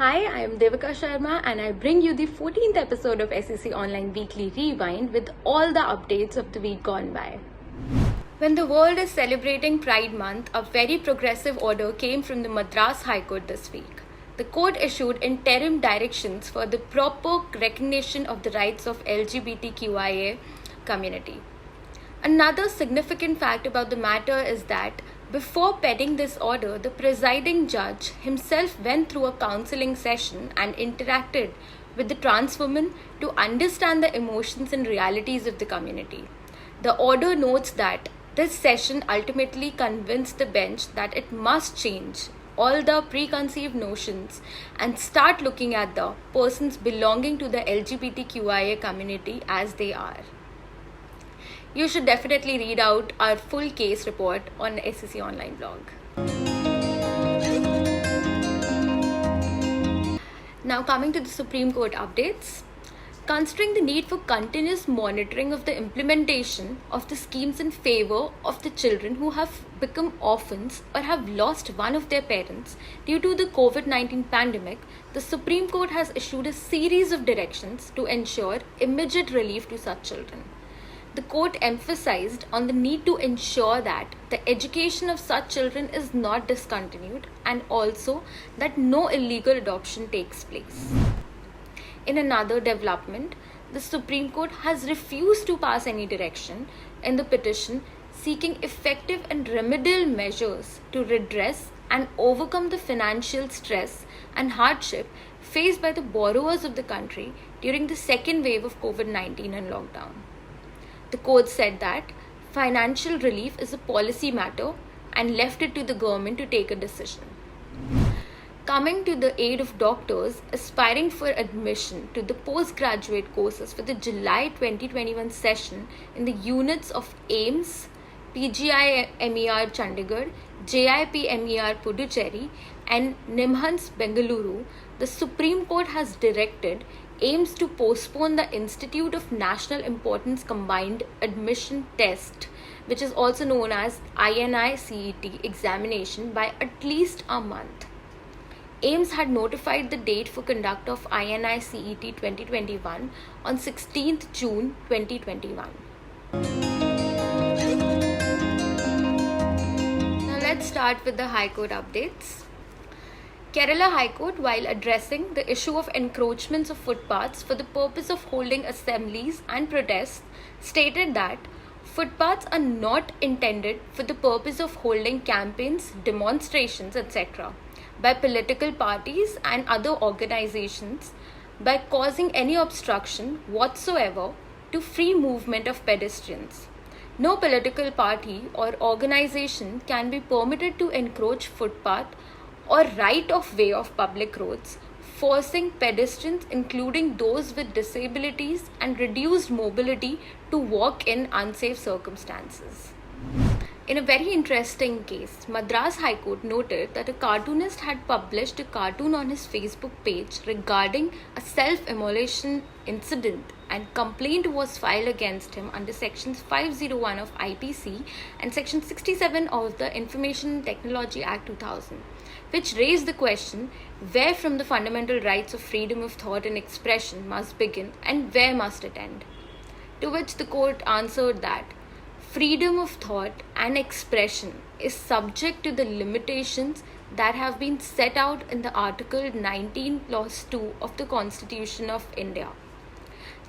Hi, I am Devika Sharma and I bring you the 14th episode of SEC Online Weekly Rewind with all the updates of the week gone by. When the world is celebrating Pride Month, a very progressive order came from the Madras High Court this week. The court issued interim directions for the proper recognition of the rights of LGBTQIA community. Another significant fact about the matter is that before penning this order, the presiding judge himself went through a counseling session and interacted with the trans woman to understand the emotions and realities of the community. The order notes that this session ultimately convinced the bench that it must change all the preconceived notions and start looking at the persons belonging to the LGBTQIA community as they are. You should definitely read out our full case report on SEC Online blog. Now coming to the Supreme Court updates. Considering the need for continuous monitoring of the implementation of the schemes in favor of the children who have become orphans or have lost one of their parents due to the COVID-19 pandemic, the Supreme Court has issued a series of directions to ensure immediate relief to such children. The court emphasized on the need to ensure that the education of such children is not discontinued and also that no illegal adoption takes place. In another development, the Supreme Court has refused to pass any direction in the petition seeking effective and remedial measures to redress and overcome the financial stress and hardship faced by the borrowers of the country during the second wave of COVID-19 and lockdown. The court said that financial relief is a policy matter and left it to the government to take a decision. Coming to the aid of doctors aspiring for admission to the postgraduate courses for the July 2021 session in the units of AIIMS, PGI-MER Chandigarh, JIP-MER Puducherry and NIMHANS Bengaluru, the Supreme Court has directed AIIMS to postpone the Institute of National Importance Combined Admission Test, which is also known as INI-CET examination, by at least a month. AIIMS had notified the date for conduct of INI-CET 2021 on 16th June 2021. Now let's start with the High Court updates. Kerala High Court, while addressing the issue of encroachments of footpaths for the purpose of holding assemblies and protests, stated that footpaths are not intended for the purpose of holding campaigns, demonstrations, etc. by political parties and other organizations by causing any obstruction whatsoever to free movement of pedestrians. No political party or organization can be permitted to encroach footpath or right of way of public roads, forcing pedestrians, including those with disabilities and reduced mobility, to walk in unsafe circumstances. In a very interesting case, Madras High Court noted that a cartoonist had published a cartoon on his Facebook page regarding a self-immolation incident, and complaint was filed against him under sections 501 of IPC and section 67 of the Information Technology Act 2000, which raised the question where from the fundamental rights of freedom of thought and expression must begin and where must it end. To which the court answered that freedom of thought and expression is subject to the limitations that have been set out in the Article 19 Clause 2 of the Constitution of India.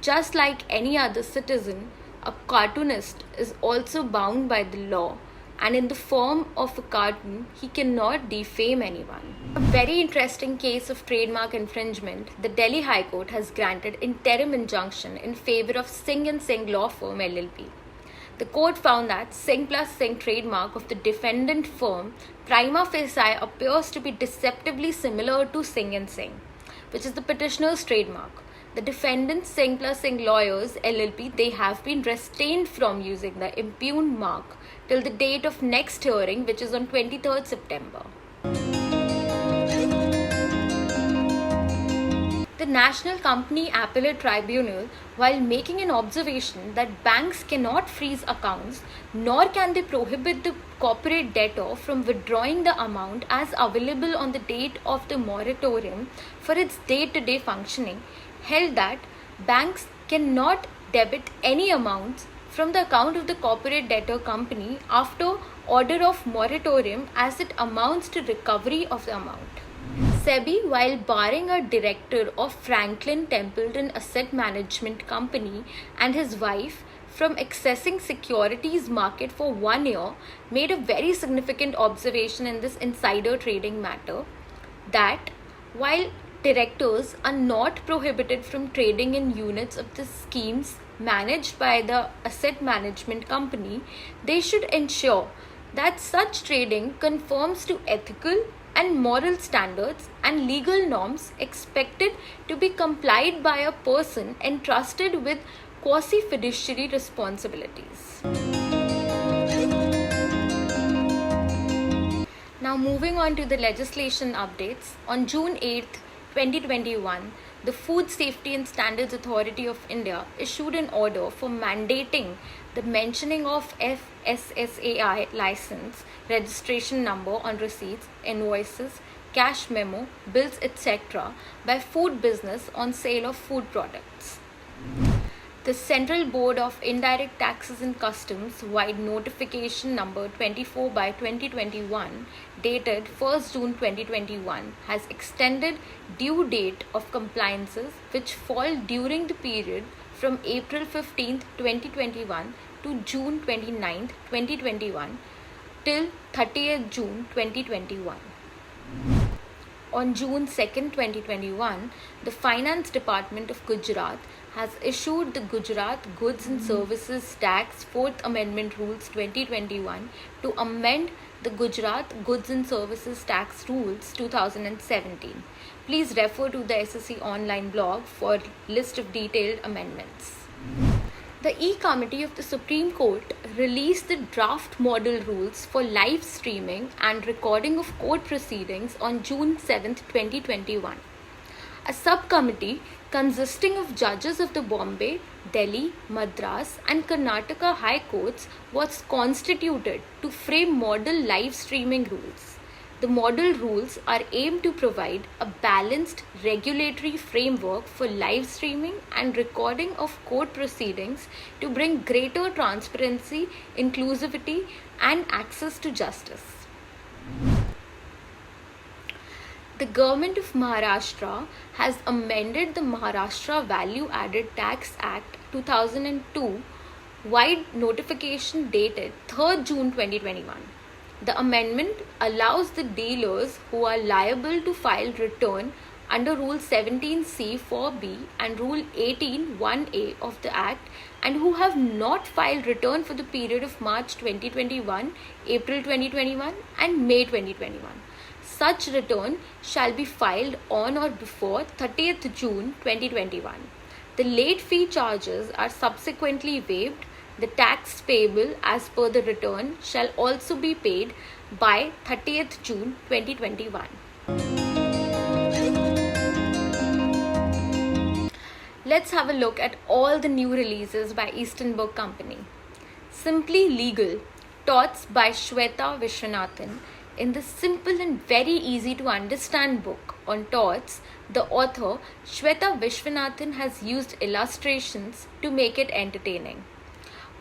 Just like any other citizen, a cartoonist is also bound by the law, and in the form of a cartoon, he cannot defame anyone. A very interesting case of trademark infringement, the Delhi High Court has granted interim injunction in favor of Singh & Singh Law Firm LLP. The court found that Singh plus Singh trademark of the defendant firm prima facie appears to be deceptively similar to Singh & Singh, which is the petitioner's trademark. The defendant Singh plus Singh Lawyers LLP, they have been restrained from using the impugned mark till the date of next hearing, which is on 23rd September. The National Company Appellate Tribunal, while making an observation that banks cannot freeze accounts, nor can they prohibit the corporate debtor from withdrawing the amount as available on the date of the moratorium for its day-to-day functioning, held that banks cannot debit any amounts from the account of the corporate debtor company after order of moratorium as it amounts to recovery of the amount. SEBI, while barring a director of Franklin Templeton Asset Management Company and his wife from accessing securities market for 1 year, made a very significant observation in this insider trading matter that while directors are not prohibited from trading in units of the schemes managed by the asset management company, they should ensure that such trading conforms to ethical and moral standards and legal norms expected to be complied by a person entrusted with quasi-fiduciary responsibilities. Now moving on to the legislation updates. On June 8th, 2021, the Food Safety and Standards Authority of India issued an order for mandating the mentioning of FSSAI license, registration number on receipts, invoices, cash memo, bills, etc. by food business on sale of food products. The Central Board of Indirect Taxes and Customs wide notification number 24/2021 dated 1st June 2021 has extended due date of compliances which fall during the period from April 15th, 2021 to June 29th, 2021 till 30th June 2021. On June 2nd, 2021, the Finance Department of Gujarat has issued the Gujarat Goods and Services Tax 4th Amendment Rules 2021 to amend the Gujarat Goods and Services Tax Rules 2017. Please refer to the SSC online blog for a list of detailed amendments. The E-Committee of the Supreme Court released the draft model rules for live streaming and recording of court proceedings on June 7, 2021. A subcommittee consisting of judges of the Bombay, Delhi, Madras and Karnataka High Courts was constituted to frame model live streaming rules. The model rules are aimed to provide a balanced regulatory framework for live streaming and recording of court proceedings to bring greater transparency, inclusivity, and access to justice. The Government of Maharashtra has amended the Maharashtra Value Added Tax Act 2002 wide notification dated 3rd June 2021. The amendment allows the dealers who are liable to file return under Rule 17C 4B and Rule 18 1A of the Act and who have not filed return for the period of March 2021, April 2021 and May 2021. Such return shall be filed on or before 30th June 2021. The late fee charges are subsequently waived. The tax payable as per the return shall also be paid by 30th June 2021. Let's have a look at all the new releases by Eastern Book Company. Simply Legal, Torts by Shweta Vishwanathan. In this simple and very easy to understand book on torts, the author Shweta Vishwanathan has used illustrations to make it entertaining.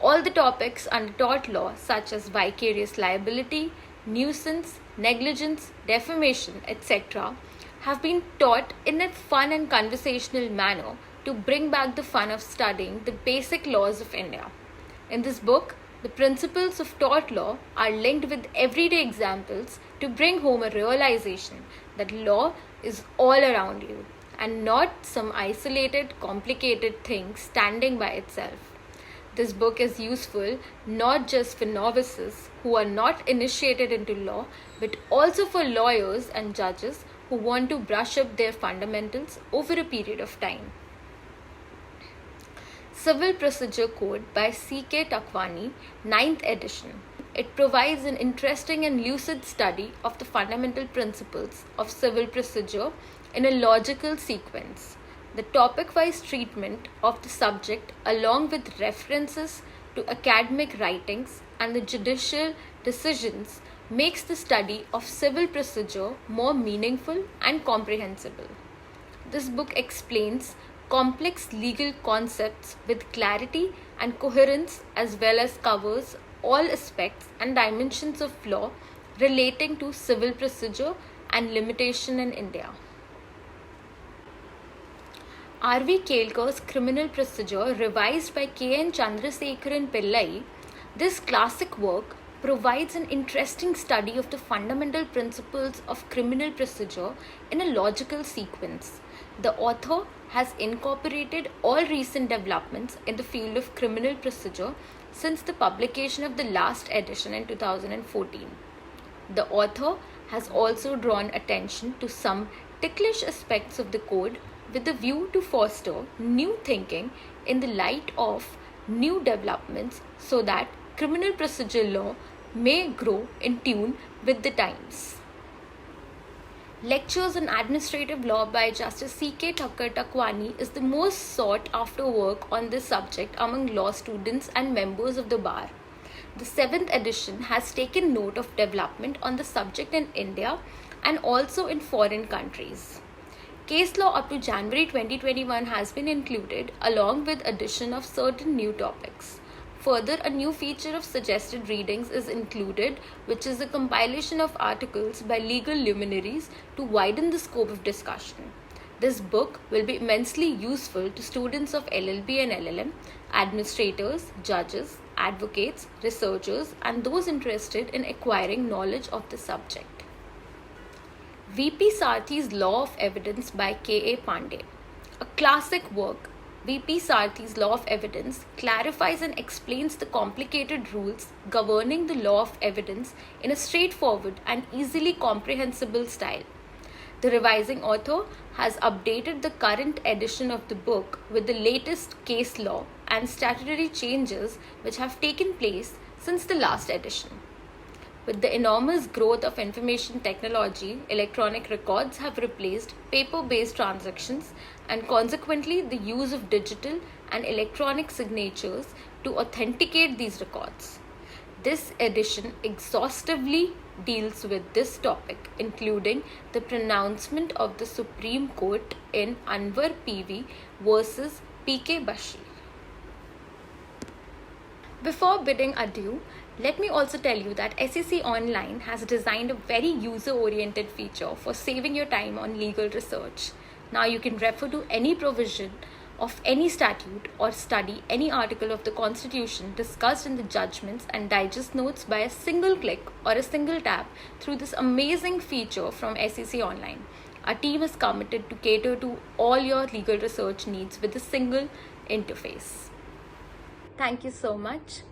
All the topics under tort law such as vicarious liability, nuisance, negligence, defamation, etc. have been taught in a fun and conversational manner to bring back the fun of studying the basic laws of India. In this book, the principles of tort law are linked with everyday examples to bring home a realization that law is all around you and not some isolated, complicated thing standing by itself. This book is useful not just for novices who are not initiated into law, but also for lawyers and judges who want to brush up their fundamentals over a period of time. Civil Procedure Code by C.K. Takwani, 9th edition. It provides an interesting and lucid study of the fundamental principles of civil procedure in a logical sequence. The topic-wise treatment of the subject, along with references to academic writings and the judicial decisions, makes the study of civil procedure more meaningful and comprehensible. This book explains complex legal concepts with clarity and coherence, as well as covers all aspects and dimensions of law relating to civil procedure and limitation in India. R.V. Kelkar's Criminal Procedure, revised by K.N. Chandrasekharan Pillai, this classic work provides an interesting study of the fundamental principles of criminal procedure in a logical sequence. The author has incorporated all recent developments in the field of criminal procedure since the publication of the last edition in 2014. The author has also drawn attention to some ticklish aspects of the code with the view to foster new thinking in the light of new developments so that criminal procedure law may grow in tune with the times. Lectures on Administrative Law by Justice C.K. Thakkar Takwani is the most sought after work on this subject among law students and members of the bar. The 7th edition has taken note of development on the subject in India and also in foreign countries. Case law up to January 2021 has been included along with addition of certain new topics. Further, a new feature of suggested readings is included, which is a compilation of articles by legal luminaries to widen the scope of discussion. This book will be immensely useful to students of LLB and LLM, administrators, judges, advocates, researchers, and those interested in acquiring knowledge of the subject. V.P. Sarthi's Law of Evidence by K.A. Pandey. A classic work, V.P. Sarthi's Law of Evidence clarifies and explains the complicated rules governing the law of evidence in a straightforward and easily comprehensible style. The revising author has updated the current edition of the book with the latest case law and statutory changes which have taken place since the last edition. With the enormous growth of information technology, electronic records have replaced paper-based transactions, and consequently the use of digital and electronic signatures to authenticate these records. This edition exhaustively deals with this topic, including the pronouncement of the Supreme Court in Anwar PV versus P.K. Bashir. Before bidding adieu, let me also tell you that SEC Online has designed a very user-oriented feature for saving your time on legal research. Now you can refer to any provision of any statute or study any article of the Constitution discussed in the judgments and digest notes by a single click or a single tap through this amazing feature from SEC Online. Our team is committed to cater to all your legal research needs with a single interface. Thank you so much.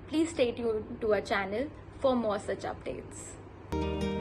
Please stay tuned to our channel for more such updates.